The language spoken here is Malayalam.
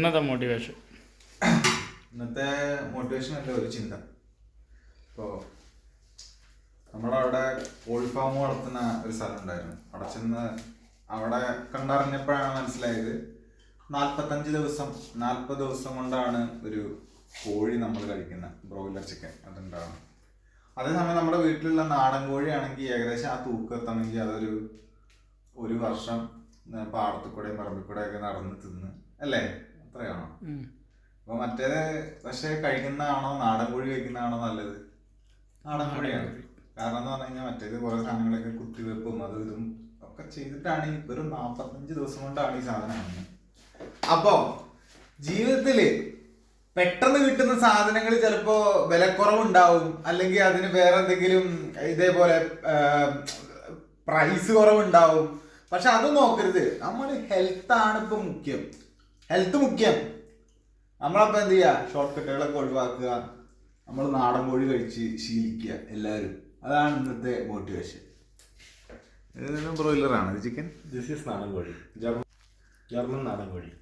ഇന്നത്തെ മോട്ടിവേഷൻ അല്ല ഒരു ചിന്ത. ഇപ്പോൾ നമ്മളവിടെ കോഴി ഫാം വളർത്തുന്ന ഒരു സ്ഥലം ഉണ്ടായിരുന്നു. അവിടെ ചെന്ന് അവിടെ കണ്ടറിഞ്ഞപ്പോഴാണ് മനസ്സിലായത് 40 ദിവസം കൊണ്ടാണ് ഒരു കോഴി നമ്മൾ കഴിക്കുന്ന ബ്രോയിലർ ചിക്കൻ അതുണ്ടാവണം. അതേസമയം നമ്മുടെ വീട്ടിലുള്ള നാടൻ കോഴിയാണെങ്കിൽ ഏകദേശം ആ തൂക്കം എത്തണമെങ്കിൽ ഒരു വർഷം പാടത്തു കൂടെയും പറമ്പിൽ കൂടെ ഒക്കെ നടന്ന് തിന്ന് അല്ലേ, അത്രയാണോ? അപ്പൊ മറ്റേത് പക്ഷെ കഴിക്കുന്നതാണോ നാടൻ കോഴി കഴിക്കുന്നതാണോ നല്ലത്? നാടൻ കോഴിയാണ്. കാരണം എന്ന് പറഞ്ഞു കഴിഞ്ഞാൽ മറ്റേത് കുറെ സാധനങ്ങളൊക്കെ കുത്തിവെപ്പും അതും ഇതും ഒക്കെ ചെയ്തിട്ടാണ് വെറും 45 ദിവസം കൊണ്ടാണ് ഈ സാധനം ആവുന്നത്. അപ്പോ ജീവിതത്തില് പെട്ടെന്ന് കിട്ടുന്ന സാധനങ്ങൾ ചിലപ്പോ വിലക്കുറവുണ്ടാവും, അല്ലെങ്കിൽ അതിന് വേറെ എന്തെങ്കിലും ഇതേപോലെ പ്രൈസ് കുറവുണ്ടാവും. പക്ഷെ അത് നോക്കരുത്. നമ്മൾ ഹെൽത്താണ് ഇപ്പൊ മുഖ്യം. ഹെൽത്ത് മുഖ്യം. നമ്മളപ്പോ എന്ത് ചെയ്യുക, ഷോർട്ട് കട്ടുകളൊക്കെ ഒഴിവാക്കുക, നമ്മൾ നാടൻ കോഴി കഴിച്ച് ശീലിക്കുക എല്ലാവരും. അതാണ് ഇന്നത്തെ മോട്ടിവേഷൻ. ബ്രോയിലറാണ് ഇത് ചിക്കൻ. ദിസ് ഈസ് നാടൻ കോഴി, ജർമ്മൻ നാടൻ കോഴി.